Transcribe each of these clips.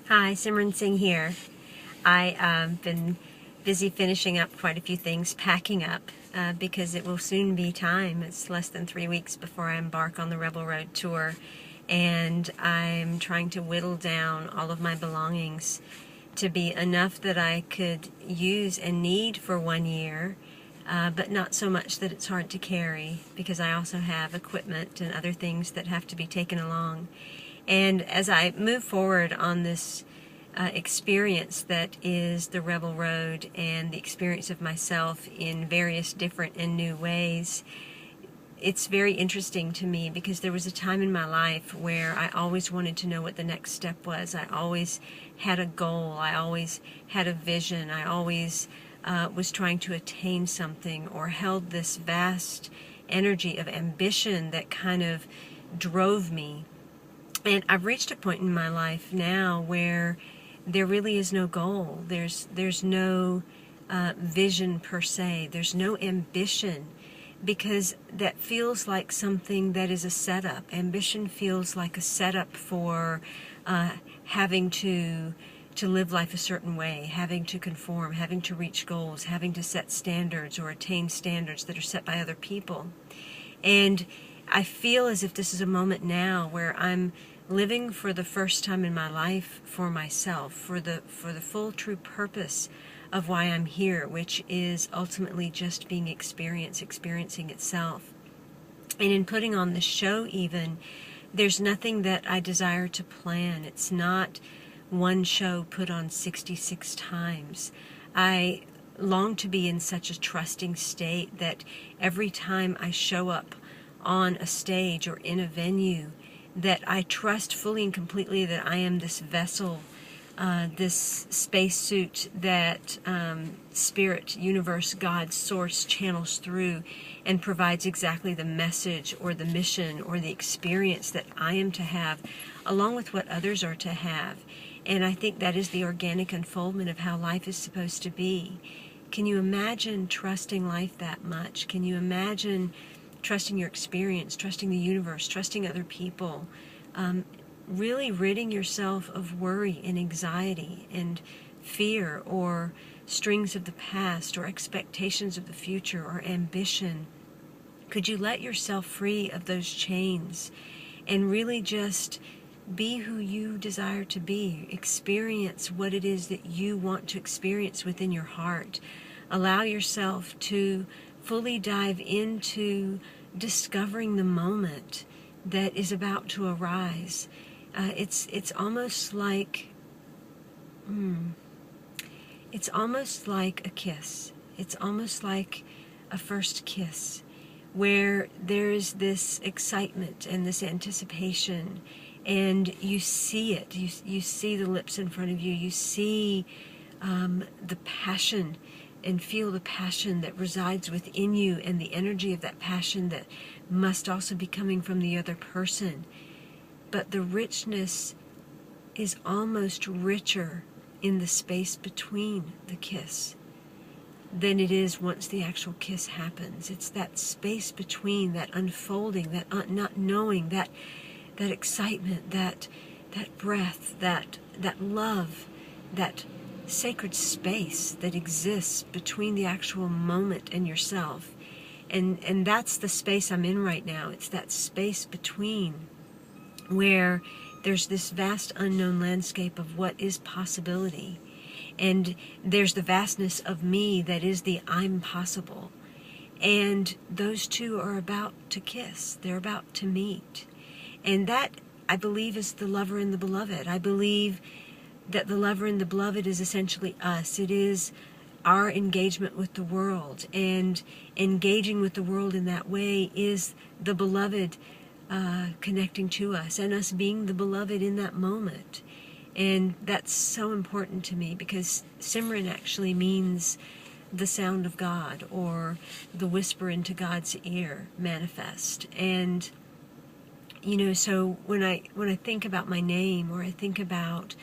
Hi, Simran Singh here. I've been busy finishing up quite a few things, packing up, because it will soon be time. It's less than 3 weeks before I embark on the Rebel Road tour, and I'm trying to whittle down all of my belongings to be enough that I could use and need for 1 year, but not so much that it's hard to carry, because I also have equipment and other things that have to be taken along. And as I move forward on this experience that is the Rebel Road and the experience of myself in various different and new ways, it's very interesting to me because there was a time in my life where I always wanted to know what the next step was. I always had a goal. I always had a vision. I always was trying to attain something, or held this vast energy of ambition that kind of drove me. And I've reached a point in my life now where there really is no goal. There's no vision per se. There's no ambition, because that feels like something that is a setup. Ambition feels like a setup for having to live life a certain way, having to conform, having to reach goals, having to set standards or attain standards that are set by other people. And I feel as if this is a moment now where I'm living for the first time in my life for myself, for the full true purpose of why I'm here, which is ultimately just being experiencing itself. And in putting on the show even, there's nothing that I desire to plan. It's not one show put on 66 times. I long to be in such a trusting state that every time I show up on a stage or in a venue, that I trust fully and completely that I am this vessel, this spacesuit that Spirit, Universe, God, Source channels through and provides exactly the message or the mission or the experience that I am to have, along with what others are to have. And I think that is the organic unfoldment of how life is supposed to be. Can you imagine trusting life that much? Can you imagine trusting your experience, trusting the universe, trusting other people, really ridding yourself of worry and anxiety and fear or strings of the past or expectations of the future or ambition? Could you let yourself free of those chains and really just be who you desire to be? Experience what it is that you want to experience within your heart. Allow yourself to fully dive into discovering the moment that is about to arise. It's almost like it's almost like a kiss. It's almost like a first kiss, where there's this excitement and this anticipation, and you see it. You see the lips in front of you. You see the passion, and feel the passion that resides within you, and the energy of that passion that must also be coming from the other person. But the richness is almost richer in the space between the kiss than it is once the actual kiss happens. It's that space between, that unfolding, that not knowing, that excitement, that breath, that love, that sacred space that exists between the actual moment and yourself. And that's the space I'm in right now. It's that space between, where there's this vast unknown landscape of what is possibility, and there's the vastness of me that is the I'm possible. And those two are about to kiss. They're about to meet. And that, I believe, is the lover and the beloved. I believe that the lover and the beloved is essentially us. It is our engagement with the world, and engaging with the world in that way is the beloved connecting to us, and us being the beloved in that moment. And that's so important to me, because Simran actually means the sound of God, or the whisper into God's ear, manifest. And so when I think about my name, or I think about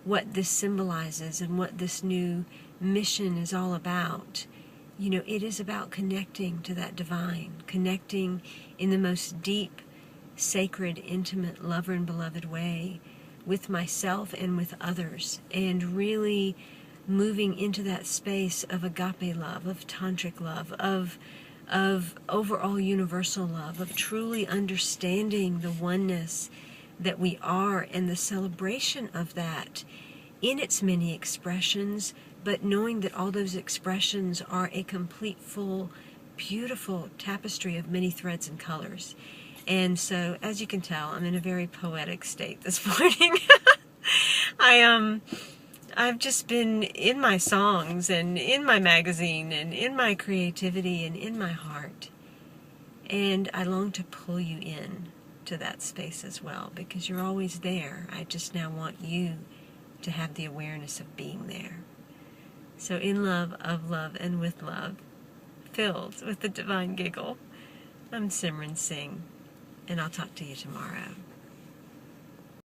what this symbolizes and what this new mission is all about, it is about connecting to that divine, connecting in the most deep, sacred, intimate, lover and beloved way with myself and with others, and really moving into that space of agape love, of tantric love, of overall universal love, of truly understanding the oneness that we are and the celebration of that in its many expressions, but knowing that all those expressions are a complete, full, beautiful tapestry of many threads and colors. And so, as you can tell, I'm in a very poetic state this morning. I've just been in my songs and in my magazine and in my creativity and in my heart. And I long to pull you in to that space as well, because you're always there. I just now want you to have the awareness of being there. So in love, of love, and with love, filled with the divine giggle, I'm Simran Singh, and I'll talk to you tomorrow.